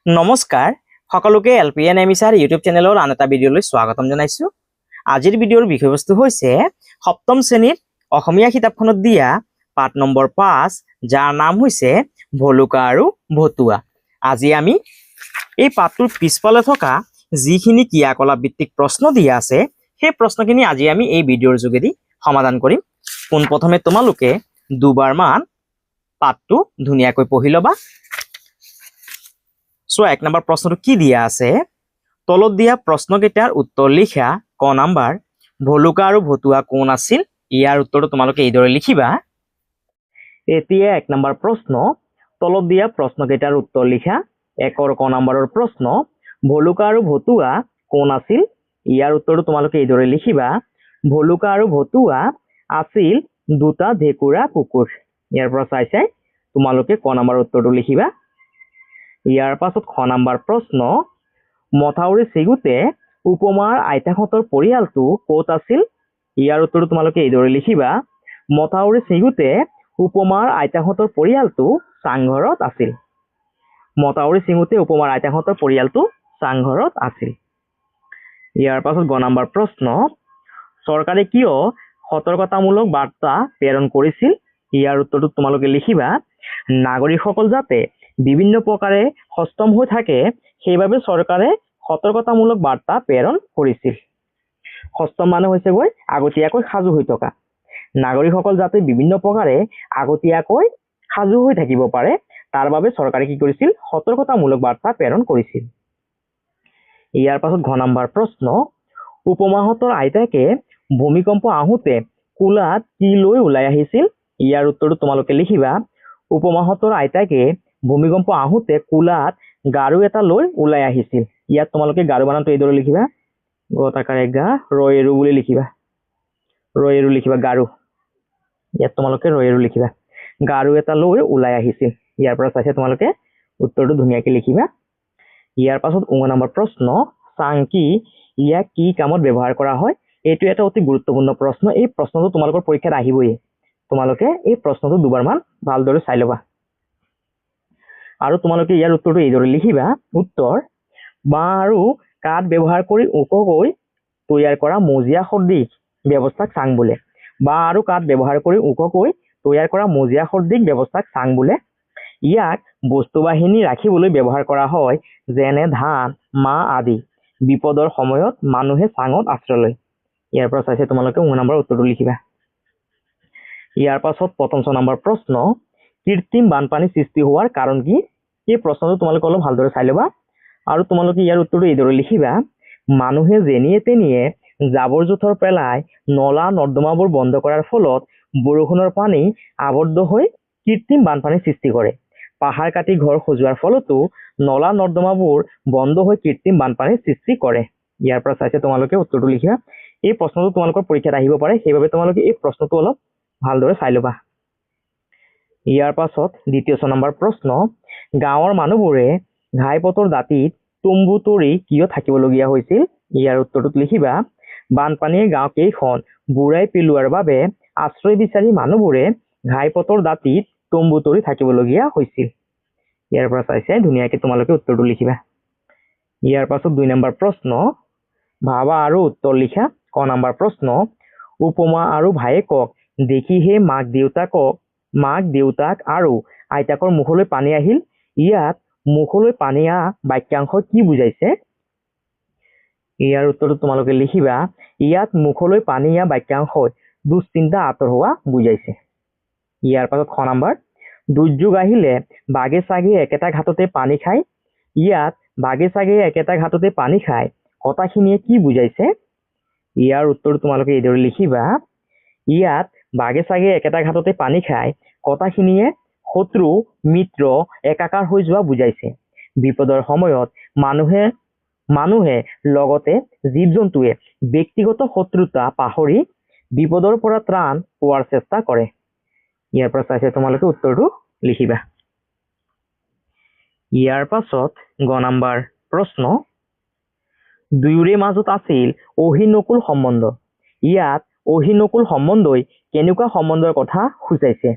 নমস্কাৰ সকলোকে এলপিএন এমিছাৰ ইউটিউব চেনেলৰ আন এটা ভিডিঅ'লৈ স্বাগতম জনাইছো। আজিৰ ভিডিঅ'ৰ বিষয়বস্তু হৈছে সপ্তম শ্ৰেণীৰ অসমীয়া কিতাপখনত দিয়া পাঠ নম্বৰ 5, যাৰ নাম হৈছে ভলুকা আৰু ভতুৱা। আজি আমি এই পাঠটোৰ পিছফালে থকা যিখিনি ক্ৰিয়াকলাপ ভিত্তিক প্ৰশ্ন দিয়া আছে সেই প্ৰশ্নখিনি আজি আমি এই ভিডিঅ'ৰ যোগেদি সমাধান কৰিম। পোনপ্ৰথমে তোমালোকে দুবাৰমান পাঠটো ধুনীয়াকৈ পঢ়ি ল'বা। সো 1 নম্বৰ প্ৰশ্নটো কি দিয়া আছে, তলত দিয়া প্ৰশ্নকেইটাৰ উত্তৰ লিখা। ক নম্বৰ, ভলুকা আৰু ভতুৱা কোন আছিল? ইয়াৰ উত্তৰটো তোমালোকে এইদৰে লিখিবা। এতিয়া 1 নম্বৰ প্ৰশ্ন, তলত দিয়া প্ৰশ্নকেইটাৰ উত্তৰ লিখা। 1ৰ ক নম্বৰৰ প্ৰশ্ন, ভলুকা আৰু ভতুৱা কোন আছিল? ইয়াৰ উত্তৰটো তোমালোকে এইদৰে লিখিবা। ভলুকা আৰু ভতুৱা আছিল দুটা ভেকুৰা কুকুৰ। ইয়াৰ পৰা চাই তোমালোকে ক নম্বৰ উত্তৰটো লিখিবা। ইয়াৰ পাছত খ নম্বৰ প্ৰশ্ন, মথাউৰি ছিগোতে উপমাৰ আইতাহঁতৰ পৰিয়ালটো ক'ত আছিল? ইয়াৰ উত্তৰটো তোমালোকে এইদৰে লিখিবা। মথাউৰি ছিগোতে উপমাৰ আইতাহঁতৰ পৰিয়ালটো চাংঘৰত আছিল। মথাউৰি ছিগোতে উপমাৰ আইতাহঁতৰ পৰিয়ালটো চাংঘৰত আছিল। ইয়াৰ পাছত গ নম্বৰ প্ৰশ্ন, চৰকাৰে কিয় সতৰ্কতামূলক বাৰ্তা প্ৰেৰণ কৰিছিল? ইয়াৰ উত্তৰটো তোমালোকে লিখিবা। নাগৰিকসকল যাতে বিভিন্ন প্ৰকাৰে সষ্টম হৈ থাকে সেইবাবে চৰকাৰে সতৰ্কতামূলক বাৰ্তা প্ৰেৰণ কৰিছিল। সষ্টম মানে হৈছে গৈ আগতীয়াকৈ সাজু হৈ থকা। নাগৰিকসকল যাতে বিভিন্ন প্ৰকাৰে আগতীয়াকৈ সাজু হৈ থাকিব পাৰে তাৰ বাবে চৰকাৰে কি কৰিছিল? সতৰ্কতামূলক বাৰ্তা প্ৰেৰণ কৰিছিল। ইয়াৰ পাছত ঘ নম্বৰ প্ৰশ্ন, উপমাহঁতৰ আইতাকে ভূমিকম্প আহোঁতে কোলাত কি লৈ ওলাই আহিছিল? ইয়াৰ উত্তৰটো তোমালোকে লিখিবা। উপমাহঁতৰ আইতাকে ভূমিকম্প আহোঁতে কোলাত গাৰু এটা লৈ ওলাই আহিছিল। ইয়াত তোমালোকে গাৰু বানানটো এইদৰে লিখিবা। গত আকাৰে গা, ৰয়েৰু বুলি লিখিবা। ৰয়েৰু লিখিবা গাৰু। ইয়াত তোমালোকে ৰয়েৰু লিখিবা। গাৰু এটা লৈ ওলাই আহিছিল। ইয়াৰ পৰা চাইছে তোমালোকে উত্তৰটো ধুনীয়াকৈ লিখিবা। ইয়াৰ পাছত ঙ নম্বৰ প্ৰশ্ন, চাং কি? ইয়াক কি কামত ব্যৱহাৰ কৰা হয়? এইটো এটা অতি গুৰুত্বপূৰ্ণ প্ৰশ্ন। এই প্ৰশ্নটো তোমালোকৰ পৰীক্ষাত আহিবই। তোমালোকে এই প্ৰশ্নটো দুবাৰমান ভালদৰে চাই ল'বা। আৰু তোমালোকে ইয়াৰ উত্তৰটো এইদৰে লিখিবা। উত্তৰ, বাঁহ আৰু কাঠ ব্যৱহাৰ কৰি ওখকৈ তৈয়াৰ কৰা মজিয়া সদৃশ ব্যৱস্থাক চাং বোলে। বাঁহ আৰু কাঠ ব্যৱহাৰ কৰি ওখকৈ তৈয়াৰ কৰা মজিয়া সদৃশ ব্যৱস্থাক চাং বোলে। ইয়াক বস্তু বাহিনী ৰাখিবলৈ ব্যৱহাৰ কৰা হয়, যেনে ধান, মাহ আদি। বিপদৰ সময়ত মানুহে চাঙত আশ্ৰয় লয়। ইয়াৰ পৰা চাইছে তোমালোকে ঙ নম্বৰ উত্তৰটো লিখিবা। ইয়াৰ পাছত প্ৰথম 6 নম্বৰ প্ৰশ্ন, কৃত্ৰিম বানপানী সৃষ্টি হোৱাৰ কাৰণ কি? এই প্ৰশ্নটো তোমালোকে অলপ ভালদৰে চাই ল'বা। আৰু তোমালোকে ইয়াৰ উত্তৰটো এইদৰে লিখিবা। মানুহে যেনিয়ে তেনিয়ে জাবৰ জোথৰ পেলাই নলা নৰ্দমাবোৰ বন্ধ কৰাৰ ফলত বৰষুণৰ পানী আবদ্ধ হৈ কৃত্ৰিম বানপানীৰ সৃষ্টি কৰে। পাহাৰ কাটি ঘৰ সজোৱাৰ ফলতো নলা নৰ্দমাবোৰ বন্ধ হৈ কৃত্ৰিম বানপানীৰ সৃষ্টি কৰে। ইয়াৰ পৰা চাইছে তোমালোকে উত্তৰটো লিখিবা। এই প্ৰশ্নটো তোমালোকৰ পৰীক্ষাত আহিব পাৰে, সেইবাবে তোমালোকে এই প্ৰশ্নটো অলপ ভালদৰে চাই ল'বা। ইয়াৰ পাছত দ্বিতীয় 6 নম্বৰ প্ৰশ্ন, গাঁৱৰ মানুহবোৰে ঘাইপথৰ দাঁতিত তম্বু তৰি কিয় থাকিবলগীয়া হৈছিল? ইয়াৰ উত্তৰটোত লিখিবা। বানপানীয়ে গাঁও কেইখন বুৰাই পেলোৱাৰ বাবে আশ্ৰয় বিচাৰি মানুহবোৰে ঘাইপথৰ দাঁতিত তম্বু তৰি থাকিবলগীয়া হৈছিল। ইয়াৰ পৰা চাইছে ধুনীয়াকৈ তোমালোকে উত্তৰটো লিখিবা। ইয়াৰ পাছত 2 নম্বৰ প্ৰশ্ন, ভাবা আৰু উত্তৰ লিখা। ক নম্বৰ প্ৰশ্ন, উপমা আৰু ভায়েকক দেখিহে মাক দেউতাক আৰু আইতাকৰ মুখলৈ পানী আহিল। ইয়াত মুখলৈ পানী অহা বাক্যাংশ কি বুজাইছে? ইয়াৰ উত্তৰটো তোমালোকে লিখিবা। ইয়াত মুখলৈ পানী অহা বাক্যাংশই দুশ্চিন্তা আঁতৰ হোৱা বুজাইছে। ইয়াৰ পাছত খ নম্বৰ, দুৰ্যোগ আহিলে বাঘে চাগে একেটা ঘাটতে পানী খায়। ইয়াত বাঘে চাগে একেটা ঘাটতে পানী খায় কথাখিনিয়ে কি বুজাইছে? ইয়াৰ উত্তৰটো তোমালোকে এইদৰে লিখিবা। ইয়াত বাঘে চাগে একেটা ঘাটতে পানী খায় কথাখিনিয়ে শত্ৰু মিত্ৰ একাকাৰ হৈ যোৱা বুজাইছে। বিপদৰ সময়ত মানুহে লগতে জীৱ জন্তুৱে ব্যক্তিগত শত্ৰুতা পাহৰি বিপদৰ পৰা ত্ৰাণ পোৱাৰ চেষ্টা কৰে। ইয়াৰ পৰা চাইছে তোমালোকে উত্তৰটো লিখিবা। ইয়াৰ পাছত গ নম্বৰ প্ৰশ্ন, দুয়োৰে মাজত আছিল অহিনকুল সম্বন্ধ। ইয়াত অহিনকুল সম্বন্ধই কেনেকুৱা সম্বন্ধৰ কথা সূচাইছে?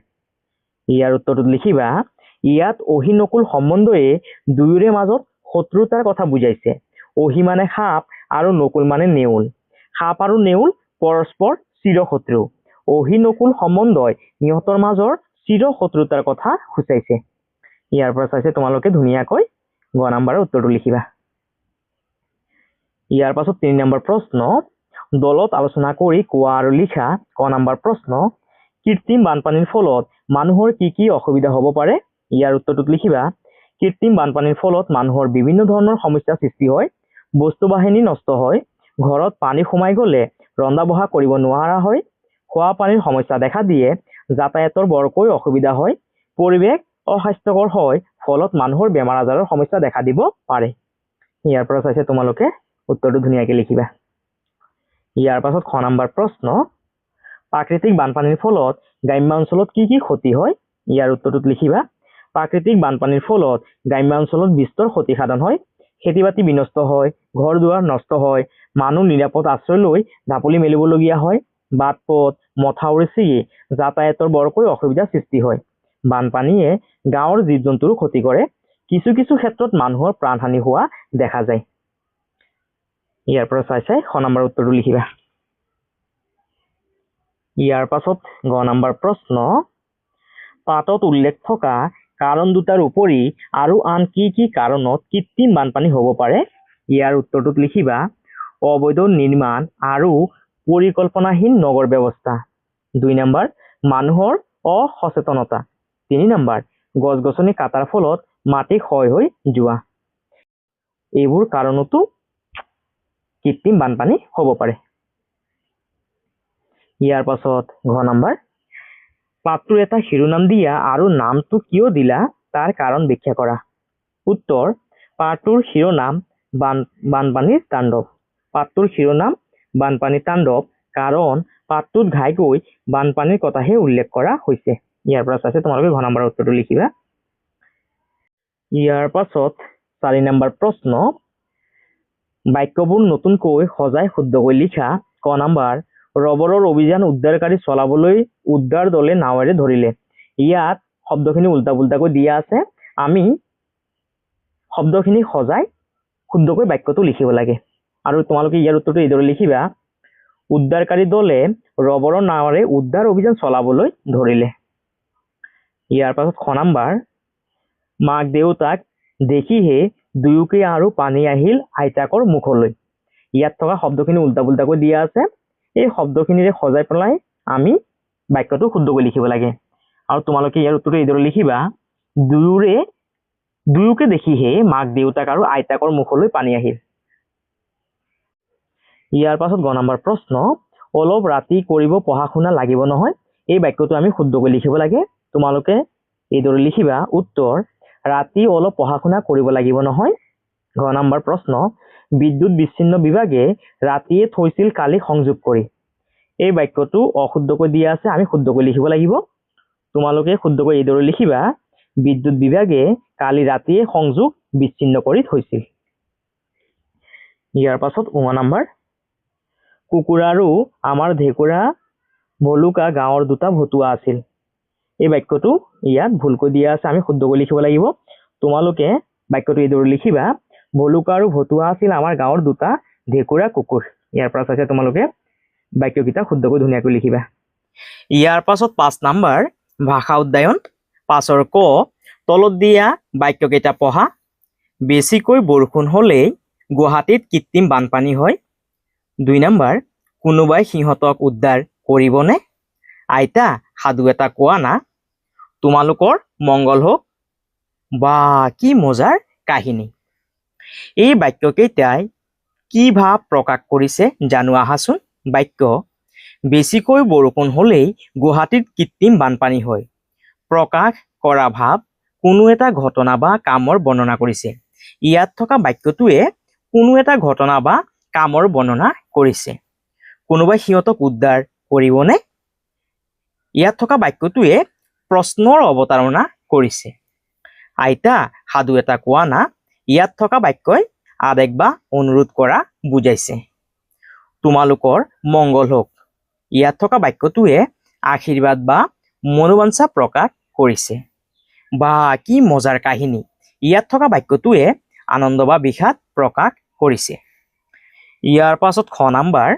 ইয়াৰ উত্তৰটোত লিখিবা। ইয়াত অহিনকুল সম্বন্ধয়ে দুয়োৰে মাজত শত্ৰুতাৰ কথা বুজাইছে। অহি মানে সাপ আৰু নকুল মানে নেউল। সাপ আৰু নেউল পৰস্পৰ চিৰশত্ৰু। অহি নকুল সম্বন্ধই সিহঁতৰ মাজৰ চিৰশত্ৰুতাৰ কথা সূচাইছে। ইয়াৰ পৰা চাইছে তোমালোকে ধুনীয়াকৈ গ নম্বৰৰ উত্তৰটো লিখিবা। ইয়াৰ পাছত 3 নম্বৰ প্ৰশ্ন, দলত আলোচনা কৰি কোৱা আৰু লিখা। ক নম্বৰ প্ৰশ্ন, কৃত্ৰিম বানপানীৰ ফলত মানুহৰ কি কি অসুবিধা হ'ব পাৰে? ইয়াৰ উত্তৰটোত লিখিবা। কৃত্ৰিম বানপানীৰ ফলত মানুহৰ বিভিন্ন ধৰণৰ সমস্যাৰ সৃষ্টি হয়। বস্তু বাহিনী নষ্ট হয়, ঘৰত পানী সোমাই গ'লে ৰন্ধা বঢ়া কৰিব নোৱাৰা হয়, খোৱা পানীৰ সমস্যা দেখা দিয়ে, যাতায়াতৰ বৰকৈ অসুবিধা হয়, পৰিৱেশ অস্বাস্থ্যকৰ হয়, ফলত মানুহৰ বেমাৰ আজাৰৰ সমস্যা দেখা দিব পাৰে। ইয়াৰ পৰা চাইছে তোমালোকে উত্তৰটো ধুনীয়াকৈ লিখিবা। ইয়াৰ পাছত খ নম্বৰ প্ৰশ্ন, প্ৰাকৃতিক বানপানীৰ ফলত গ্ৰাম্য অঞ্চলত কি কি ক্ষতি হয়? ইয়াৰ উত্তৰটোত লিখিবা। প্ৰাকৃতিক বানপানীৰ ফলত গ্ৰাম্য অঞ্চলত বিস্তৰ ক্ষতিসাধন হয়, খেতি বাতি বিনষ্ট হয়, ঘৰ দুৱাৰ নষ্ট হয়, মানুহ নিৰাপদ আশ্ৰয় লৈ ঢাপলি মেলিবলগীয়া হয়, বাট পথ মথাউৰি ছিগি যাতায়াতৰ বৰকৈ অসুবিধাৰ সৃষ্টি হয়। বানপানীয়ে গাঁৱৰ জীৱ জন্তুৰো ক্ষতি কৰে, কিছু কিছু ক্ষেত্ৰত মানুহৰ প্ৰাণহানি হোৱা দেখা যায়। ইয়াৰ পৰা চাই খ নম্বৰ উত্তৰটো লিখিবা। ইয়াৰ পাছত গ নম্বৰ প্ৰশ্ন, পাঠত উল্লেখ থকা কাৰণ দুটাৰ উপৰি আৰু আন কি কি কাৰণত কৃত্ৰিম বানপানী হ'ব পাৰে? ইয়াৰ উত্তৰটোত লিখিবা। অবৈধ নিৰ্মাণ আৰু পৰিকল্পনাহীন নগৰ ব্যৱস্থা। 2 নম্বৰ, মানুহৰ অসচেতনতা। 3 নম্বৰ, গছ গছনি কাটাৰ ফলত মাটি ক্ষয় হৈ যোৱা। এইবোৰ কাৰণতো কৃত্ৰিম বানপানী হ'ব পাৰে। ইয়াৰ পাছত ঘ নম্বৰ, পাঠটোৰ এটা শিৰোনাম দিয়া আৰু নামটো কিয় দিলা তাৰ কাৰণ ব্যাখ্যা কৰা। উত্তৰ, পাঠটোৰ শিৰোনাম বানপানীৰ তাণ্ডৱ। পাঠটোৰ শিৰোনাম বানপানীৰ তাণ্ডৱ কাৰণ পাঠটোত ঘাইকৈ বানপানীৰ কথাহে উল্লেখ কৰা হৈছে। ইয়াৰ পৰা চাইছে তোমালোকে ঘ নম্বৰৰ উত্তৰটো লিখিবা। ইয়াৰ পাছত 4 নম্বৰ প্ৰশ্ন, বাক্যবোৰ নতুনকৈ সজাই শুদ্ধকৈ লিখা। ক নম্বৰ, ৰবৰৰ অভিযান উদ্ধাৰকাৰী চলাবলৈ উদ্ধাৰ দলে নাৱেৰে ধৰিলে। ইয়াত শব্দখিনি উল্টা পুল্টাকৈ দিয়া আছে, আমি শব্দখিনি সজাই শুদ্ধকৈ বাক্যটো লিখিব লাগে। আৰু তোমালোকে ইয়াৰ উত্তৰটো এইদৰে লিখিবা। উদ্ধাৰকাৰী দলে ৰবৰৰ নাৱেৰে উদ্ধাৰ অভিযান চলাবলৈ ধৰিলে। ইয়াৰ পাছত খ নম্বৰ, মাক দেউতাক দেখিহে দুয়োকে আৰু পানী আহিল আইতাকৰ মুখলৈ। ইয়াত থকা শব্দখিনি উল্টা পুল্টাকৈ দিয়া আছে, এই শব্দখিনিৰে সজাই পেলাই আমি বাক্যটো শুদ্ধকৈ লিখিব লাগে। আৰু তোমালোকে ইয়াৰ উত্তৰটো এইদৰে লিখিবা। দুয়োকে দেখিহে মাক দেউতাক আৰু আইতাকৰ মুখলৈ পানী আহিল। ইয়াৰ পাছত গ নম্বৰ প্ৰশ্ন, অলপ ৰাতি কৰিব পঢ়া শুনা লাগিব নহয়। এই বাক্যটো আমি শুদ্ধকৈ লিখিব লাগে। তোমালোকে এইদৰে লিখিবা। উত্তৰ, ৰাতি অলপ পঢ়া শুনা কৰিব লাগিব নহয়। ঘ নম্বৰ প্ৰশ্ন, বিদ্যুৎ বিচ্ছিন্ন বিভাগে ৰাতিয়ে থৈছিল কালি সংযোগ কৰি। এই বাক্যটো অশুদ্ধকৈ দিয়া আছে, আমি শুদ্ধকৈ লিখিব লাগিব। তোমালোকে শুদ্ধকৈ এইদৰে লিখিবা। বিদ্যুৎ বিভাগে কালি ৰাতিয়ে সংযোগ বিচ্ছিন্ন কৰি থৈছিল। ইয়াৰ পাছত ঙ নম্বৰ, কুকুৰাৰো আমাৰ ঢেকুৰা ভলুকা গাঁৱৰ দুটা ভতুৱা আছিল। এই বাক্যটো ইয়াত ভুলকৈ দিয়া আছে, আমি শুদ্ধকৈ লিখিব লাগিব। তোমালোকে বাক্যটো এইদৰে লিখিবা। ভলুকা আৰু ভতুৱা আছিল আমাৰ গাঁৱৰ দুটা ঢেকুৰা কুকুৰ। ইয়াৰ পৰা চাইছে তোমালোকে বাক্যকেইটা শুদ্ধকৈ ধুনীয়াকৈ লিখিবা। ইয়াৰ পাছত 5 নম্বৰ, ভাষা উদ্যায়ন। 5ৰ ক, তলত দিয়া বাক্যকেইটা পঢ়া। বেছিকৈ বৰষুণ হ'লেই গুৱাহাটীত কৃত্ৰিম বানপানী হয়। 2 নম্বৰ, কোনোবাই সিহঁতক উদ্ধাৰ কৰিবনে? আইতা সাধু এটা কোৱা না, তোমালোকৰ মংগল হওক। বা কি মজাৰ কাহিনী। এই বাক্যকেইটাই কি ভাৱ প্ৰকাশ কৰিছে জানো আহাচোন। বাক্য, বেছিকৈ বৰষুণ হ'লেই গুৱাহাটীত কৃত্ৰিম বানপানী হয়। প্ৰকাশ কৰা ভাৱ কোনো এটা ঘটনা বা কামৰ বৰ্ণনা কৰিছে। ইয়াত থকা বাক্যটোৱে কোনো এটা ঘটনা বা কামৰ বৰ্ণনা কৰিছে। কোনোবাই সিহঁতক উদ্ধাৰ কৰিবনে? ইয়াত থকা বাক্যটোৱে প্ৰশ্নৰ অৱতাৰণা কৰিছে। আইতা সাধু এটা কোৱা না, ইয়াত থকা বাক্যই আদেশ বা অনুৰোধ কৰা বুজাইছে। তোমালোকৰ মংগল হওক, ইয়াত থকা বাক্যটোৱে আশীৰ্বাদ বা মনোবাঞ্ছা প্ৰকাশ কৰিছে। বা কি মজাৰ কাহিনী, ইয়াত থকা বাক্যটোৱে আনন্দ বা বিষাদ প্ৰকাশ কৰিছে। ইয়াৰ পাছত খ নাম্বাৰ,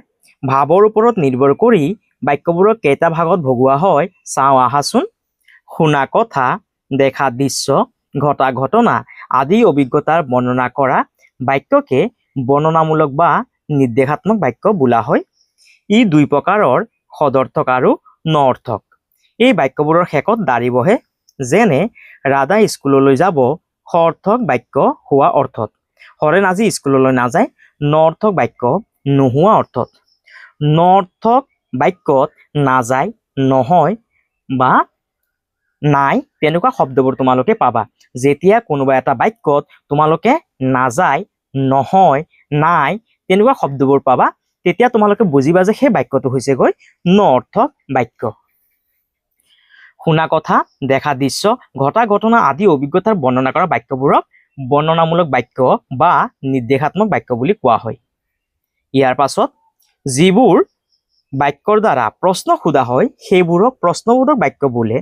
ভাৱৰ ওপৰত নিৰ্ভৰ কৰি বাক্যবোৰক কেইটা ভাগত ভগোৱা হয় চাওঁ আহাচোন। শুনা কথা, দেখা দৃশ্য, ঘটা ঘটনা আদি অভিজ্ঞতাৰ বৰ্ণনা কৰা বাক্যকে বৰ্ণনামূলক বা নিৰ্দেশাত্মক বাক্য বোলা হয়। ই দুই প্ৰকাৰৰ, সদৰ্থক আৰু নঅৰ্থক। এই বাক্যবোৰৰ শেষত দাঁড়ি বহে, যেনে ৰাধা স্কুললৈ যাব সঅৰ্থক বাক্য হোৱা অৰ্থত, হৰেণ আজি স্কুললৈ নাযায় নঅৰ্থক বাক্য নোহোৱা অৰ্থত। নঅৰ্থক বাক্যত নাযায়, নহয় বা নাই তেনেকুৱা শব্দবোৰ তোমালোকে পাবা। যেতিয়া কোনোবা এটা বাক্যত তোমালোকে নাযায়, নহয়, নাই তেনেকুৱা শব্দবোৰ পাবা, তেতিয়া তোমালোকে বুজিবা যে সেই বাক্যটো হৈছে গৈ নঅৰ্থক বাক্য। শুনা কথা, দেখা দৃশ্য, ঘটা ঘটনা আদি অভিজ্ঞতাৰ বৰ্ণনা কৰা বাক্যবোৰক বৰ্ণনামূলক বাক্য বা নিৰ্দেশাত্মক বাক্য বুলি কোৱা হয়। ইয়াৰ পাছত যিবোৰ বাক্যৰ দ্বাৰা প্ৰশ্ন সোধা হয় সেইবোৰক প্ৰশ্নবোধক বাক্য বোলে।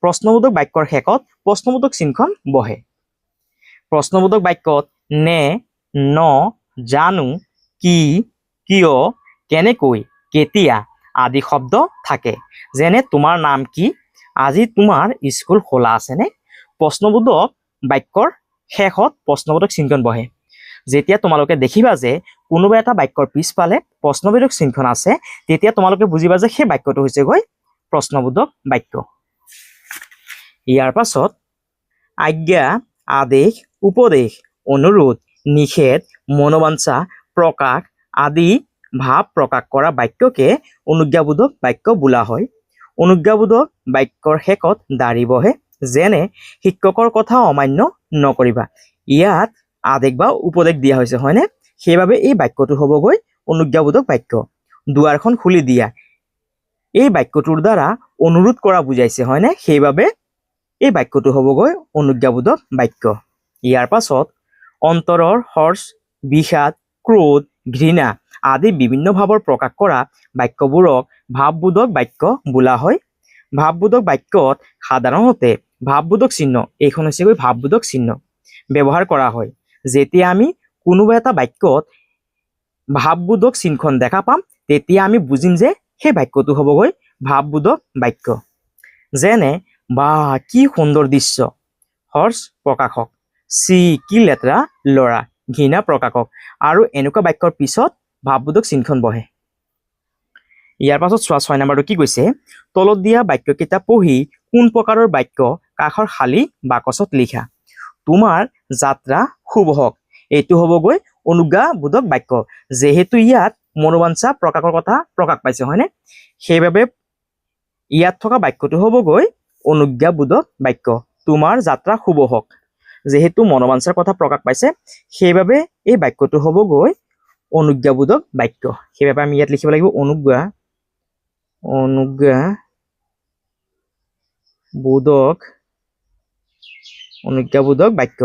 প্ৰশ্নবোধক বাক্যৰ শেষত প্ৰশ্নবোধক চিনখন বহে। প্ৰশ্নবোধক বাক্যত নে, ন, জানো, কি, কিয়, কেনেকৈ, কেতিয়া আদি শব্দ থাকে। যেনে তোমাৰ নাম কি, আজি তোমাৰ স্কুল খোলা আছেনে। প্ৰশ্নবোধক বাক্যৰ শেষত প্ৰশ্নবোধক চিনখন বহে। যেতিয়া তোমালোকে দেখিবা যে কোনোবা এটা বাক্যৰ পিছফালে প্ৰশ্নবোধক চিনখন আছে, তেতিয়া তোমালোকে বুজিবা যে সেই বাক্যটো হৈছে গৈ প্ৰশ্নবোধক বাক্য। ইয়াৰ পাছত আজ্ঞা, আদেশ, উপদেশ, অনুৰোধ, নিষেধ, মনোবাঞ্ছা প্ৰকাশ আদি ভাৱ প্ৰকাশ কৰা বাক্যকে অনুজ্ঞাবোধক বাক্য বোলা হয়। অনুজ্ঞাবোধক বাক্যৰ শেষত দাঁড়ি বহে, যেনে শিক্ষকৰ কথা অমান্য নকৰিবা। ইয়াত আদেশ বা উপদেশ দিয়া হৈছে, হয়নে? সেইবাবে এই বাক্যটো হ'বগৈ অনুজ্ঞাবোধক বাক্য। দুৱাৰখন খুলি দিয়া, এই বাক্যটোৰ দ্বাৰা অনুৰোধ কৰা বুজাইছে, হয়নে? সেইবাবে এই বাক্যটো হ'বগৈ অনুজ্ঞাবোধক বাক্য। ইয়াৰ পাছত অন্তৰৰ হৰ্ষ, বিষাদ, ক্ৰোধ, ঘৃণা আদি বিভিন্ন ভাৱৰ প্ৰকাশ কৰা বাক্যবোৰক ভাৱবোধক বাক্য বোলা হয়। ভাৱবোধক বাক্যত সাধাৰণতে ভাৱবোধক চিহ্ন, এইখন হৈছে গৈ ভাৱবোধক চিহ্ন ব্যৱহাৰ কৰা হয়। যেতিয়া আমি কোনোবা এটা বাক্যত ভাৱবোধক চিহ্নখন দেখা পাম, তেতিয়া আমি বুজিম যে সেই বাক্যটো হ'বগৈ ভাৱবোধক বাক্য। যেনে বা কি সুন্দৰ দৃশ্য, হৰ্ষ প্ৰকাশক, চি কি লেতেৰা ল'ৰা, ঘৃণা প্ৰকাশক আৰু এনেকুৱা বাক্যৰ পিছত ভাৱবোধক চিহ্নখন বহে। ইয়াৰ পাছত চোৱা 6 নম্বৰটো কি কৈছে, তলত দিয়া বাক্যকেইটা পঢ়ি কোন প্ৰকাৰৰ বাক্য কাষৰ খালী বাকচত লিখা। তোমাৰ যাত্ৰা শুভ হওক, এইটো হ'বগৈ অনুজ্ঞাবোধক বাক্য। যিহেতু ইয়াত মনোবাঞ্ছা প্ৰকাশৰ কথা প্ৰকাশ পাইছে, হয়নে? সেইবাবে ইয়াত থকা বাক্যটো হ'বগৈ অনুজ্ঞাবোধক বাক্য। তোমাৰ যাত্ৰা শুভ হওক, যেহেতু মনোবাঞ্ছাৰ কথা প্ৰকাশ পাইছে, সেইবাবে এই বাক্যটো হ'বগৈ অনুজ্ঞাবোধক বাক্য। সেইবাবে আমি ইয়াত লিখিব লাগিব অনুজ্ঞাবোধক বাক্য।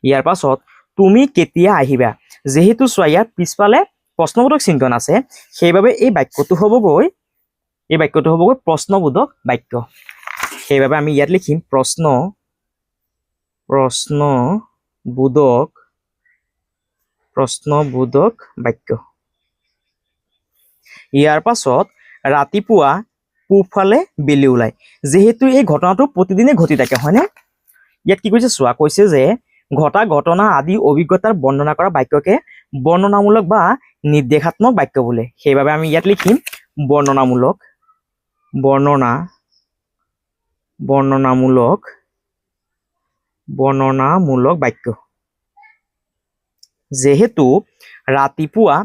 ইয়াৰ পাছত তুমি কেতিয়া আহিবা, যেহেতু চোৱা ইয়াৰ পিছফালে প্ৰশ্নবোধক চিহ্ন আছে, সেইবাবে এই বাক্যটো হ'বগৈ প্ৰশ্নবোধক বাক্য। সেইবাবে আমি ইয়াত লিখিম প্ৰশ্নবোধক বাক্য। ইয়াৰ পাছত ৰাতিপুৱা পূবফালে বেলি ওলায়, যিহেতু এই ঘটনাটো প্ৰতিদিনে ঘটি থাকে, হয়নে? ইয়াত কি কৈছে চোৱা, কৈছে যে ঘটা ঘটনা আদি অভিজ্ঞতাৰ বৰ্ণনা কৰা বাক্যকে বৰ্ণনামূলক বা নিৰ্দেশাত্মক বাক্য বোলে। সেইবাবে আমি ইয়াত লিখিম বৰ্ণনামূলক বাক্য। যিহেতু ৰাতিপুৱা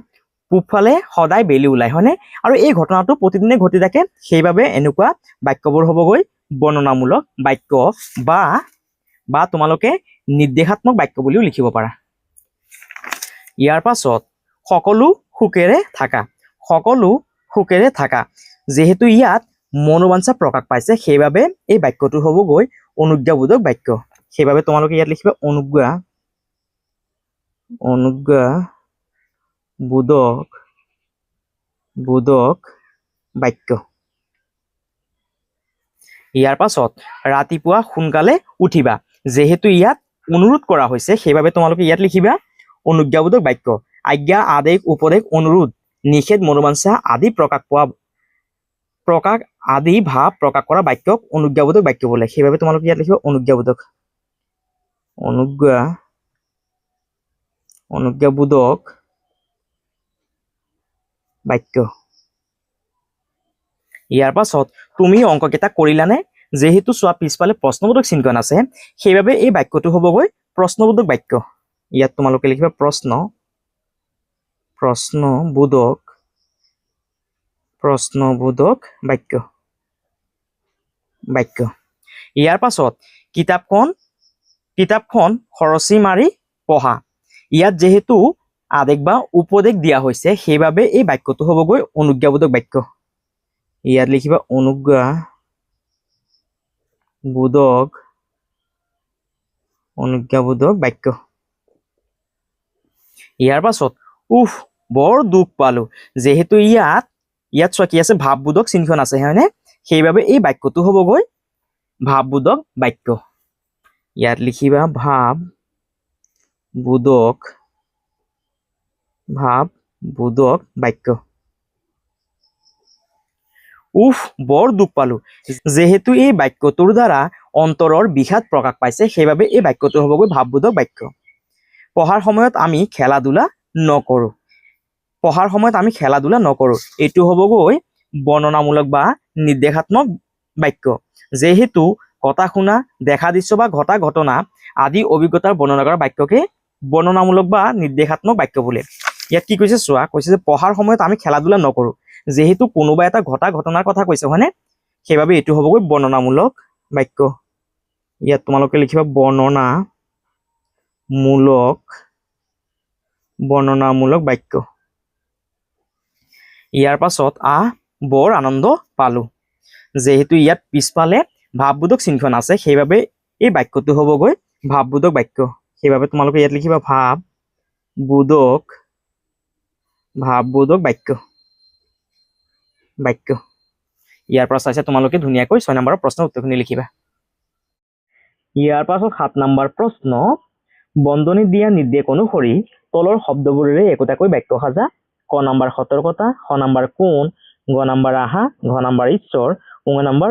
পূবফালে সদায় বেলি ওলায়, হয়নে? আৰু এই ঘটনাটো প্ৰতিদিনে ঘটি থাকে, সেইবাবে এনেকুৱা বাক্যবোৰ হ'বগৈ বৰ্ণনামূলক বাক্য বা তোমালোকে নিৰ্দেশাত্মক বাক্য বুলিও লিখিব পাৰা। ইয়াৰ পাছত সকলো সুখেৰে থাকা, যিহেতু ইয়াত মনোবাঞ্ছা প্ৰকাশ পাইছে, সেইবাবে এই বাক্যটো হ'বগৈ অনুজ্ঞাবোধক বাক্য। সেইবাবে তোমালোকে ইয়াত লিখিবা অনুজ্ঞাবোধক বাক্য। ইয়াৰ পাছত ৰাতিপুৱা সোনকালে উঠিবা, যেহেতু ইয়াত অনুৰোধ কৰা হৈছে সেইবাবে তোমালোকে ইয়াত লিখিবা অনুজ্ঞাবোধক বাক্য। আজ্ঞা, আদেশ, উপদেশ, অনুৰোধ, নিষেধ, মনোবাঞ্ছা আদি আদি ভাৱ প্ৰকাশ কৰা বাক্যক অনুজ্ঞাবোধক বাক্য বোলে। সেইবাবে তোমালোকে ইয়াত লিখিবা অনুজ্ঞাবোধক বাক্য। ইয়াৰ পাছত তুমি অংককেইটা কৰিলানে? যেহেতু চোৱা পিছফালে প্ৰশ্নবোধক চিহ্ন আছে সেইবাবে এই বাক্যটো হ'বগৈ প্ৰশ্নবোধক বাক্য। ইয়াত তোমালোকে লিখিবা প্ৰশ্নবোধক বাক্য। ইয়াৰ পাছত কিতাপখন খৰচি মাৰি পঢ়া। ইয়াত যেহেতু আদেশ বা উপদেশ দিয়া হৈছে সেইবাবে এই বাক্যটো হ'বগৈ অনুজ্ঞাবোধক বাক্য। ইয়াত লিখিবা অনুজ্ঞাবোধক বাক্য। ইয়াৰ পাছত বৰ দুখ পালো। যেহেতু ইয়াত চোৱা কি আছে, ভাৱবোধক চিহ্ন আছে হয়নে? সেইবাবে এই বাক্যটো হ'বগৈ ভাৱবোধক বাক্য। ইয়াত লিখিবা ভাৱবোধক বাক্য। বৰ দুখ পালো। যেহেতু এই বাক্যটোৰ দ্বাৰা অন্তৰৰ বিষাদ প্ৰকাশ পাইছে সেইবাবে এই বাক্যটো হ'বগৈ ভাৱবোধক বাক্য। পঢ়াৰ সময়ত আমি খেলা ধূলা নকৰো। এইটো হ'বগৈ বৰ্ণনামূলক বা নিৰ্দেশাত্মক বাক্য। যেহেতু কথা শুনা, দেখা দৃশ্য বা ঘটা ঘটনা আদি অভিজ্ঞতাৰ বৰ্ণনা কৰা বাক্যকে বৰ্ণনামূলক বা নিৰ্দেশাত্মক বাক্য বোলে। ইয়াত কি কৈছে চোৱা, কৈছে যে পঢ়াৰ সময়ত আমি খেলা ধূলা নকৰো। যেহেতু কোনোবা এটা ঘটা ঘটনাৰ কথা কৈছে হয়নে? সেইবাবে এইটো হ'বগৈ বৰ্ণনামূলক বাক্য। ইয়াত তোমালোকে লিখিবা বৰ্ণনামূলক বাক্য। ইয়াৰ পাছত বৰ আনন্দ পালো। যেহেতু ইয়াত পিছফালে ভাৱবোধক চিহ্ন আছে সেইবাবে এই বাক্যটো হ'বগৈ ভাৱবোধক বাক্য। সেইবাবে তোমালোকে ইয়াত লিখিবা ভাৱবোধক বাক্য। ইয়াৰ পৰা চাইছে তোমালোকে ধুনীয়াকৈ 6 নম্বৰৰ প্ৰশ্নৰ উত্তৰখিনি লিখিবা। ইয়াৰ পাছত 7 নম্বৰ প্ৰশ্ন, বন্ধনীত দিয়া নিৰ্দেশ অনুসৰি তলৰ শব্দবোৰেৰে একোটাকৈ বাক্য সাজা। ক নম্বৰ সতৰ্কতা, খ নম্বৰ কোন, গ নম্বৰ আহা, ঘ নম্বৰ ঈশ্বৰ, ঙ নম্বৰ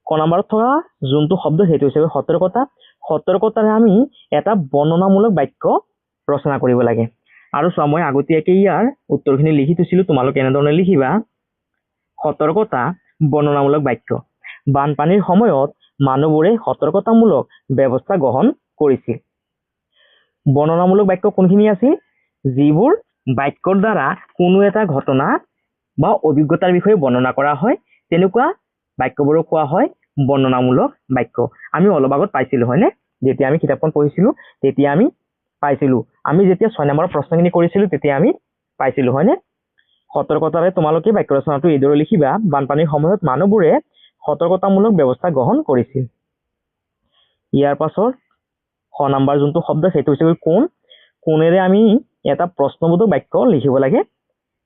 ক নম্বৰত থকা যোনটো শব্দ সেইটো হৈছে সতৰ্কতা। সতৰ্কতাৰে আমি এটা বৰ্ণনামূলক বাক্য ৰচনা কৰিব লাগে। আৰু চোৱা, মই আগতীয়াকৈ ইয়াৰ উত্তৰখিনি লিখি থৈছিলো, তোমালোকে এনেধৰণে লিখিবা। সতৰ্কতা বৰ্ণনামূলক বাক্য। বানপানীৰ সময়ত মানুহবোৰে সতৰ্কতামূলক ব্যৱস্থা গ্ৰহণ কৰিছিল। বৰ্ণনামূলক বাক্য কোনখিনি আছিল? যিবোৰ বাক্যৰ দ্বাৰা কোনো এটা ঘটনা বা অভিজ্ঞতাৰ বিষয়ে বৰ্ণনা কৰা হয় তেনেকুৱা বাক্যবোৰক কোৱা হয় বৰ্ণনামূলক বাক্য। আমি অলপ আগত পাইছিলো হয়নে? যেতিয়া আমি কিতাপখন পঢ়িছিলো তেতিয়া আমি পাইছিলো। আমি যেতিয়া 6 নম্বৰ প্ৰশ্নখিনি কৰিছিলো তেতিয়া আমি পাইছিলো হয়নে? সতৰ্কতাৰে তোমালোকে বাক্য ৰচনাটো এইদৰে লিখিবা। বানপানীৰ সময়ত মানুহবোৰে সতৰ্কতামূলক ব্যৱস্থা গ্ৰহণ কৰিছিল। ইয়াৰ পাছত খ নম্বৰ যোনটো শব্দ সেইটো হৈছে কোন। কোনেৰে আমি এটা প্ৰশ্নবোধক বাক্য লিখিব লাগে।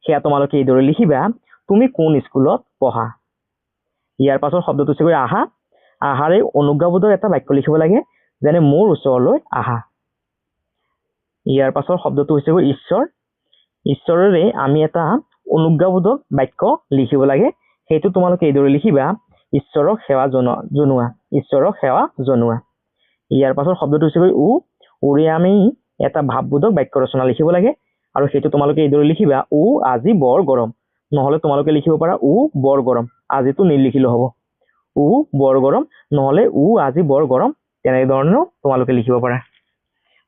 সেয়া তোমালোকে এইদৰে লিখিবা, তুমি কোন স্কুলত পঢ়া। ইয়াৰ পাছত শব্দটো হৈছে আহা। আহাৰে অনুজ্ঞাবোধক এটা বাক্য লিখিব লাগে, যেনে মোৰ ওচৰলৈ আহা। ইয়াৰ পাছত শব্দটো হৈছে ঈশ্বৰ। ঈশ্বৰেৰে আমি এটা অনুজ্ঞাবোধক বাক্য লিখিব লাগে। সেইটো তোমালোকে এইদৰে লিখিবা, ঈশ্বৰক সেৱা জনোৱা। ইয়াৰ পাছত শব্দটো হৈছে উৰে আমি এটা ভাৱবোধক বাক্য ৰচনা লিখিব লাগে। আৰু সেইটো তোমালোকে এইদৰে লিখিবা, আজি বৰ গৰম। নহলে তোমালোকে লিখিব পাৰা বৰ গৰম। আজিতো নিলিখিলেও হ'ব। বৰ গৰম নহলে আজি বৰ গৰম। তেনেধৰণেও তোমালোকে লিখিব পাৰা।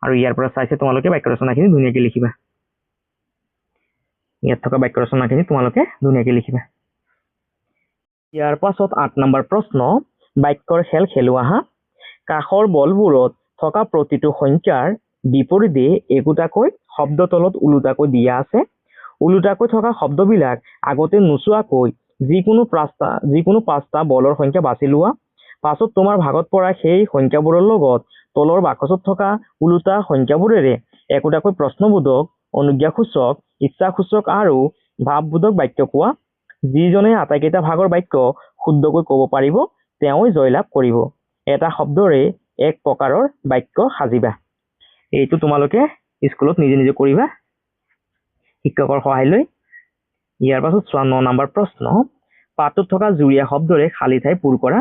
আৰু ইয়াৰ পৰা চাইছে তোমালোকে বাক্য ৰচনাখিনি ধুনীয়াকৈ লিখিবা। ইয়াত থকা বাক্য ৰচনাখিনি তোমালোকে ধুনীয়াকৈ লিখিবা। ইয়াৰ পাছত 8 নম্বৰ প্ৰশ্ন, বাক্যৰ খেল খেলো আহা। কাষৰ বলবোৰত থকা প্ৰতিটো সংখ্যাৰ বিপৰীতে একোটাকৈ শব্দ তলত ওলোটাকৈ দিয়া আছে। ওলোটাকৈ থকা শব্দবিলাক আগতে নোচোৱাকৈ যিকোনো 5টা বলৰ সংখ্যা বাছি লোৱা। পাছত তোমাৰ ভাগত পৰা সেই সংখ্যাবোৰৰ লগত তলৰ বাকচত থকা ওলোটা সংখ্যাবোৰেৰে একোটাকৈ প্ৰশ্নবোধক, অনুজ্ঞাসূচক, ইচ্ছাসূচক আৰু ভাৱবোধক বাক্য কোৱা। যিজনে আটাইকেইটা ভাগৰ বাক্য শুদ্ধকৈ ক'ব পাৰিব তেওঁই জয়লাভ কৰিব। এটা শব্দৰে এক প্ৰকাৰৰ বাক্য সাজিবা। এইটো তোমালোকে স্কুলত নিজে নিজে কৰিবা শিক্ষকৰ সহায় লৈ। ইয়াৰ পাছত 9 নম্বৰ প্ৰশ্ন, পাঠটোত থকা জুৰীয়া শব্দৰে খালী ঠাই পূৰ কৰা।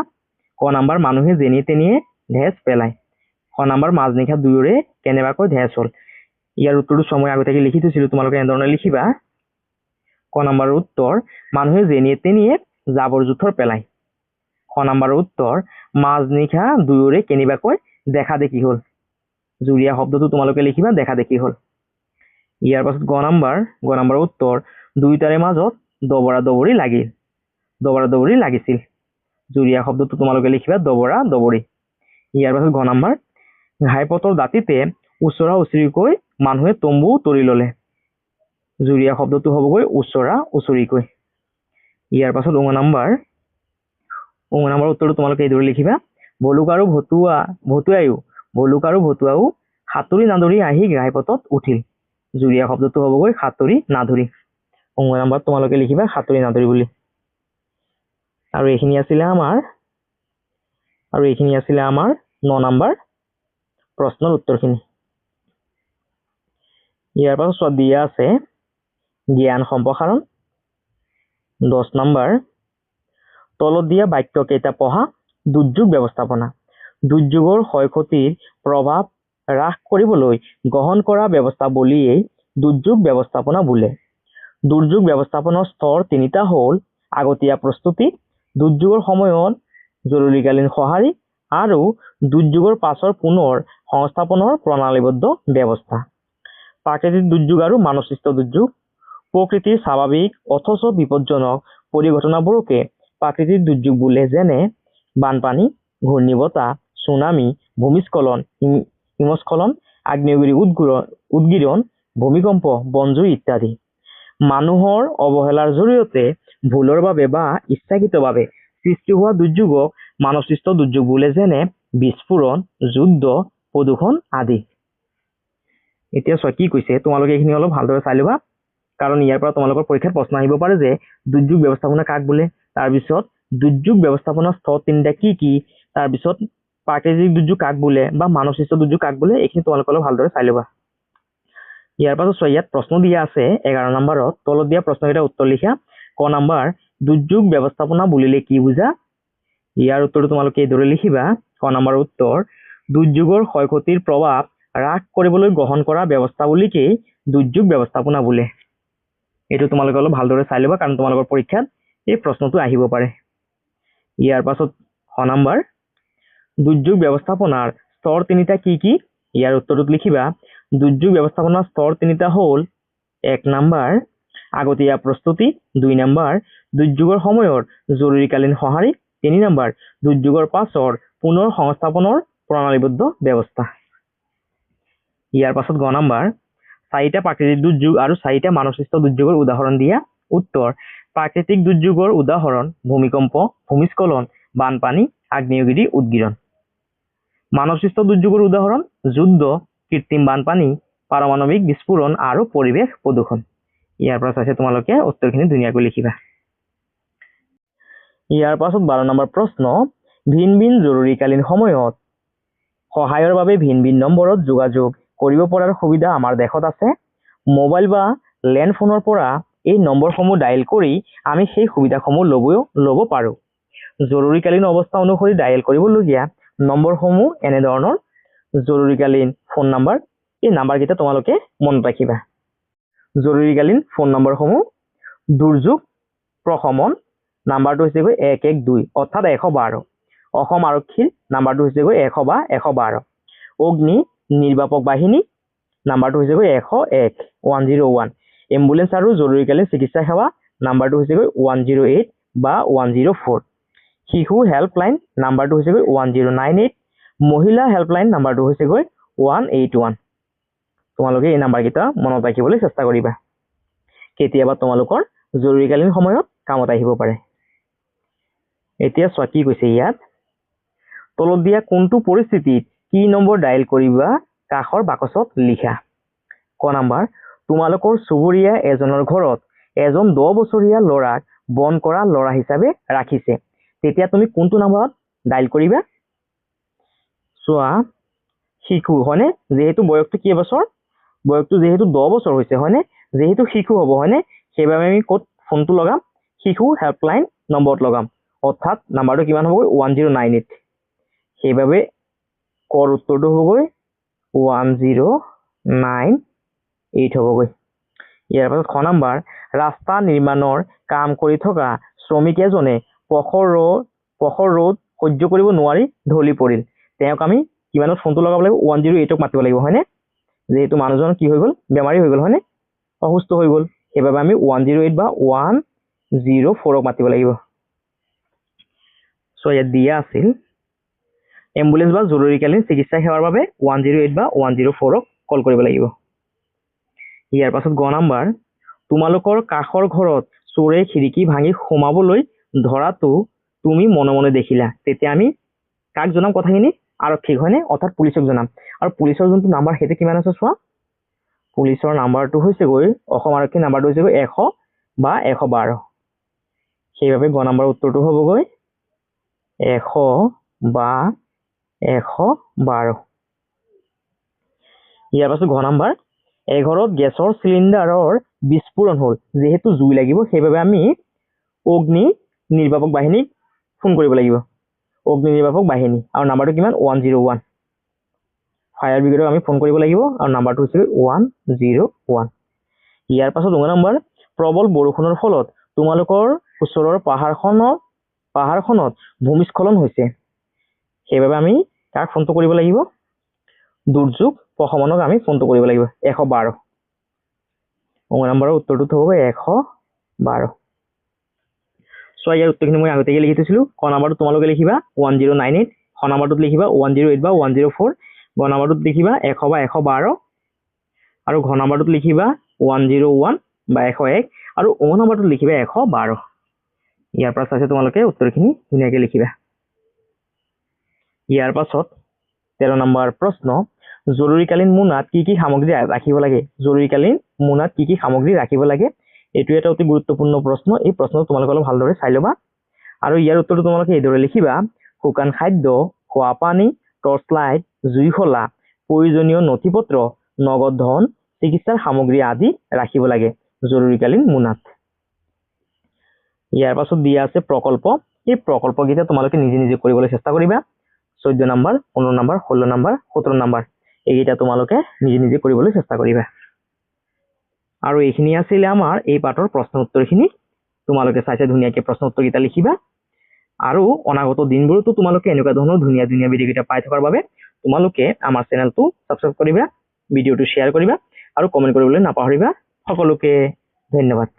ক নম্বৰ, মানুহে যেনি তেনিয়ে ঢেঁচ পেলায়। খ নম্বৰ, মাজনিশা দুয়োৰে কেনেবাকৈ ঢেঁচ হ'ল। ইয়াৰ উত্তৰটো সময় আগতীয়াকৈ লিখি থৈছিলো, তোমালোকে এনেধৰণে লিখিবা। ক নম্বৰৰ উত্তৰ, মানুহে যেনিয়ে তেনিয়ে জাবৰ জোথৰ পেলায়। খ নম্বৰৰ উত্তৰ, মাজনিশা দুয়োৰে কেনেবাকৈ দেখা দেখি হ'ল। জুৰীয়া শব্দটো তোমালোকে লিখিবা দেখা দেখি হ'ল। ইয়াৰ পাছত গ নম্বৰৰ উত্তৰ, দুয়োটাৰে মাজত দবৰা দবৰি লাগিল। দবৰা দবৰি লাগিছিল। জুৰীয়া শব্দটো তোমালোকে লিখিবা দবৰা দবৰি। ইয়াৰ পাছত ঘ নম্বৰ, ঘাইপথৰ দাঁতিতে ওচৰা ওচৰিকৈ মানুহে তম্বু তৰি ললে। জুৰীয়া শব্দটো হ'বগৈ ওচৰা ওচৰিকৈ। ইয়াৰ পাছত ঙ নম্বৰ উত্তৰটো তোমালোকে এইদৰে লিখিবা, ভলুক আৰু ভতুৱাও সাঁতুৰি নাদৰি আহি ঘাইপথত উঠিল। জুৰীয়া শব্দটো হ'বগৈ সাঁতুৰি নাদৰি। ঙ নম্বৰ তোমালোকে লিখিবা সাঁতুৰি নাদৰি বুলি। আৰু এইখিনি আছিলে আমাৰ 9 নম্বৰ প্ৰশ্নৰ উত্তৰখিনি। ইয়াৰ পাছত দিয়া আছে জ্ঞান সম্প্ৰসাৰণ। 10 নম্বৰ, তলত দিয়া বাক্য কেইটা পঢ়া। দুৰ্যোগ ব্যৱস্থাপনা। দুৰ্যোগৰ ক্ষয়ক্ষতিৰ প্ৰভাৱ হ্ৰাস কৰিবলৈ গ্ৰহণ কৰা ব্যৱস্থাৱলীয়েই দুৰ্যোগ ব্যৱস্থাপনা বোলে। দুৰ্যোগ ব্যৱস্থাপনাৰ স্তৰ 3টা হ'ল আগতীয়া প্ৰস্তুতি, দুৰ্যোগৰ সময়ত জৰুৰীকালীন সঁহাৰি আৰু দুৰ্যোগৰ পাছৰ পুনৰ সংস্থাপনৰ প্ৰণালীবদ্ধ ব্যৱস্থা। প্ৰাকৃতিক দুৰ্যোগ আৰু মানৱসৃষ্ট দুৰ্যোগ। প্ৰকৃতিৰ স্বাভাৱিক অথচ বিপদজনক পৰিঘটনাবোৰকে প্ৰাকৃতিক দুৰ্যোগ বোলে, যেনে বানপানী, ঘূৰ্ণীবতাহ, ছুনামি, ভূমিস্খলন, হিমস্খলন, আগ্নেয়গিৰি উদগীৰণ, ভূমিকম্প, বনজুই ইত্যাদি। মানুহৰ অৱহেলাৰ জৰিয়তে ভুলৰ বাবে বা ইচ্ছাকৃতভাৱে সৃষ্টি হোৱা দুৰ্যোগক মানৱসৃষ্ট দুৰ্যোগ বোলে, যেনে বিস্ফোৰণ, যুদ্ধ, প্ৰদূষণ আদি। এতিয়া চোৱা কি কৈছে, তোমালোকে এইখিনি অলপ ভালদৰে চাই ল'বা, কাৰণ ইয়াৰ পৰা তোমালোকৰ পৰীক্ষাত প্ৰশ্ন আহিব পাৰে যে দুৰ্যোগ ব্যৱস্থাপনা কাক বোলে, তাৰপিছত দুৰ্যোগ ব্যৱস্থাপনাৰ স্তৰ 3টা কি কি, তাৰপিছত প্ৰাকৃতিক দুৰ্যোগ কাক বোলে বা মানৱসৃষ্ট দুৰ্যোগ কাক বোলে, এইখিনি তোমালোকে অলপ ভালদৰে চাই ল'বা। ইয়াৰ পাছত চোৱা, ইয়াত প্ৰশ্ন দিয়া আছে 11 নম্বৰত, তলত দিয়া প্ৰশ্নকেইটাৰ উত্তৰ লিখা। ক নম্বৰ, দুৰ্যোগ ব্যৱস্থাপনা বুলিলে কি বুজা? ইয়াৰ উত্তৰটো তোমালোকে এইদৰে লিখিবা। ক নম্বৰৰ উত্তৰ, দুৰ্যোগৰ ক্ষয়ক্ষতিৰ প্ৰভাৱ হ্ৰাস কৰিবলৈ গ্ৰহণ কৰা ব্যৱস্থাৱলীকেই দুৰ্যোগ ব্যৱস্থাপনা বোলে। এইটো তোমালোকে অলপ ভালদৰে চাই ল'বা, কাৰণ তোমালোকৰ পৰীক্ষাত এই প্ৰশ্নটো আহিব পাৰে। ইয়াৰ পাছত খ নম্বৰ, দুৰ্যোগ ব্যৱস্থাপনাৰ স্তৰ 3টা কি কি? ইয়াৰ উত্তৰটোত লিখিবা, দুৰ্যোগ ব্যৱস্থাপনাৰ স্তৰ 3টা হ'ল 1 নম্বৰ, আগতীয়া প্ৰস্তুতি, 2 নম্বৰ, দুৰ্যোগৰ সময়ত জৰুৰীকালীন সঁহাৰি, 3 নম্বৰ, দুৰ্যোগৰ পাছৰ পুনৰ সংস্থাপনৰ প্ৰণালীবদ্ধ ব্যৱস্থা। ইয়াৰ পাছত গ নম্বৰ, 4টা প্ৰাকৃতিক দুৰ্যোগ আৰু 4টা মানৱসৃষ্ট দুৰ্যোগৰ উদাহৰণ দিয়া। উত্তৰ, প্ৰাকৃতিক দুৰ্যোগৰ উদাহৰণ ভূমিকম্প, ভূমিস্খলন, বানপানী, আগ্নেয়গিৰি উদগীৰণ। মানৱসৃষ্ট দুৰ্যোগৰ উদাহৰণ যুদ্ধ, কৃত্ৰিম বানপানী, পাৰমাণৱিক বিস্ফোৰণ আৰু পৰিৱেশ প্ৰদূষণ। ইয়াৰ পৰা চাইছে তোমালোকে উত্তৰখিনি ধুনীয়াকৈ লিখিবা। ইয়াৰ পাছত 12 নম্বৰ প্ৰশ্ন, ভিন ভিন জৰুৰীকালীন সময়ত সহায়ৰ বাবে ভিন ভিন নম্বৰত যোগাযোগ কৰিব পৰাৰ সুবিধা আমাৰ দেশত আছে। মোবাইল বা লেণ্ড ফোনৰ পৰা এই নম্বৰসমূহ ডায়েল কৰি আমি সেই সুবিধাসমূহ ল'ব পাৰোঁ। জৰুৰীকালীন অৱস্থা অনুসৰি ডায়েল কৰিবলগীয়া নম্বৰসমূহ এনেধৰণৰ। জৰুৰীকালীন ফোন নম্বৰ, এই নাম্বাৰকেইটা তোমালোকে মনত ৰাখিবা। জৰুৰীকালীন ফোন নম্বৰসমূহ, দুৰ্যোগ প্ৰশমন নাম্বাৰটো হৈছে 112 অৰ্থাৎ 112। অসম আৰক্ষীৰ নাম্বাৰটো হৈছে 100 বা 112। অগ্নি নিৰ্বাপক বাহিনী নাম্বাৰটো হৈছে 101 101। এম্বুলেন্স আৰু জৰুৰীকালীন চিকিৎসা সেৱা নাম্বাৰটো হৈছে 108 বা 104। শিশু হেল্পলাইন নাম্বাৰটো হৈছে 1098। মহিলা হেল্পলাইন নাম্বাৰটো হৈছে 181। তোমালোকে এই নাম্বাৰকেইটা মনত ৰাখিবলৈ চেষ্টা কৰিবা, কেতিয়াবা তোমালোকৰ জৰুৰীকালীন সময়ত কামত আহিব পাৰে। এতিয়া চোৱা কি কৈছে ইয়াত, তলত দিয়া কোনটো পৰিস্থিতিত কি নম্বৰ ডায়েল কৰিবা কাষৰ বাকচত লিখা। ক নম্বৰ, তোমালোকৰ চুবুৰীয়া এজনৰ ঘৰত এজন 10 বছৰীয়া ল'ৰাক বন কৰা ল'ৰা হিচাপে ৰাখিছে, তেতিয়া তুমি কোনটো নাম্বাৰত ডাইল কৰিবা চোৱা শিশু হয়নে যেহেতু বয়সটো কি বছৰ বয়সটো যেহেতু 10 বছৰ হৈছে হয়নে যেহেতু শিশু হ'ব হয়নে সেইবাবে আমি ক'ত ফোনটো লগাম শিশু হেল্পলাইন নম্বৰত লগাম অৰ্থাৎ নাম্বাৰটো কিমান হ'বগৈ 1098 সেইবাবে কৰ উত্তৰটো হ'বগৈ 1098 হ'বগৈ ইয়াৰ পাছত খ নম্বৰ ৰাস্তা নিৰ্মাণৰ কাম কৰি থকা শ্ৰমিক এজনে পখৰ ৰ'দ সহ্য কৰিব নোৱাৰি ঢলি পৰিল তেওঁক আমি কিমানত ফোনটো লগাব লাগিব 108ক মাতিব লাগিব হয়নে যেহেতু মানুহজন কি হৈ গ'ল বেমাৰী হৈ গ'ল হয়নে অসুস্থ হৈ গ'ল সেইবাবে আমি 108 বা 104ক মাতিব লাগিব সো ইয়াত দিয়া আছিল এম্বুলেন্স বা জৰুৰীকালীন চিকিৎসা সেৱাৰ বাবে 108 বা 104ক কল কৰিব লাগিব ইয়াৰ পাছত গ নম্বৰ তোমালোকৰ কাষৰ ঘৰত চোৰে খিৰিকী ভাঙি সোমাবলৈ ধৰাটো তুমি মনে মনে দেখিলা তেতিয়া আমি কাক জনাম কথাখিনি আৰক্ষীক হয়নে অৰ্থাৎ পুলিচক জনাম আৰু পুলিচৰ যোনটো নাম্বাৰ সেইটো কিমান আছে চোৱা পুলিচৰ নাম্বাৰটো হৈছে গৈ অসম আৰক্ষী নাম্বাৰটো হৈছে গৈ 100 বা 112 সেইবাবে গ নম্বৰ উত্তৰটো হ'ব গৈ 100 বা 112 ইয়াৰ পাছত ঘ নম্বৰ এঘৰত গেছৰ চিলিণ্ডাৰৰ বিস্ফোৰণ হ'ল যেহেতু জুই লাগিব সেইবাবে আমি অগ্নি নিৰ্বাপক বাহিনীক ফোন কৰিব লাগিব অগ্নি নিৰ্বাপক বাহিনী আৰু নাম্বাৰটো কিমান 101 ফায়াৰ ব্ৰিগেডক আমি ফোন কৰিব লাগিব আৰু নাম্বাৰটো হৈছে 101 ইয়াৰ পাছত দুই নম্বৰ প্ৰবল বৰষুণৰ ফলত তোমালোকৰ ওচৰৰ পাহাৰখনত ভূমিস্খলন হৈছে সেইবাবে আমি কাক ফোনটো কৰিব লাগিব দুৰ্যোগ প্ৰশমনক আমি ফোনটো কৰিব লাগিব 112 নম্বৰৰ উত্তৰটো হ'ব 112 সো ইয়াৰ উত্তৰখিনি মই আগতেই লিখি থৈছিলো ক নম্বৰটো তোমালোকে লিখিবা 1098 খ নম্বৰটোত লিখিবা 108 বা 104 গ নম্বৰটোত লিখিবা 100 বা 112 আৰু ঘ নম্বৰটোত লিখিবা 101 বা 101 আৰু অ নম্বৰটোত লিখিবা 112 ইয়াৰ পৰা চাইছে তোমালোকে উত্তৰখিনি ধুনীয়াকৈ লিখিবা ইয়াৰ পাছত 13 নম্বৰ প্ৰশ্ন জৰুৰীকালীন মোনাত কি কি সামগ্ৰী ৰাখিব লাগে জৰুৰীকালীন মোনাত কি কি সামগ্ৰী ৰাখিব লাগে এইটো এটা অতি গুৰুত্বপূৰ্ণ প্ৰশ্ন এই প্ৰশ্নটো তোমালোকে অলপ ভালদৰে চাই ল'বা আৰু ইয়াৰ উত্তৰটো তোমালোকে এইদৰে লিখিবা শুকান খাদ্য খোৱা পানী টৰ্চ লাইট জুইশলা প্ৰয়োজনীয় নথিপত্ৰ নগদ ধন চিকিৎসাৰ সামগ্ৰী আদি ৰাখিব লাগে জৰুৰীকালীন মোনাত ইয়াৰ পাছত দিয়া আছে প্ৰকল্প এই প্ৰকল্পকেইটা তোমালোকে নিজে নিজে কৰিবলৈ চেষ্টা কৰিবা 14 নম্বৰ 15 নম্বৰ 16 নম্বৰ 17 নম্বৰ এইকেইটা তোমালোকে নিজে নিজে কৰিবলৈ চেষ্টা কৰিবা আৰু এইখিনি আছিল আমাৰ এই পাঠৰ প্ৰশ্ন উত্তৰখিনি তোমালোকে চাইছে ধুনীয়াকৈ প্ৰশ্ন উত্তৰকেইটা লিখিবা আৰু অনাগত দিনবোৰতো তোমালোকে এনেকুৱা ধৰণৰ ধুনীয়া ধুনীয়া ভিডিঅ'কেইটা পাই থকাৰ বাবে তোমালোকে আমাৰ চেনেলটো সাবস্ক্ৰাইব কৰিবা ভিডিঅ'টো শ্বেয়াৰ কৰিবা আৰু কমেন্ট কৰিবলৈ নাপাহৰিবা সকলোকে ধন্যবাদ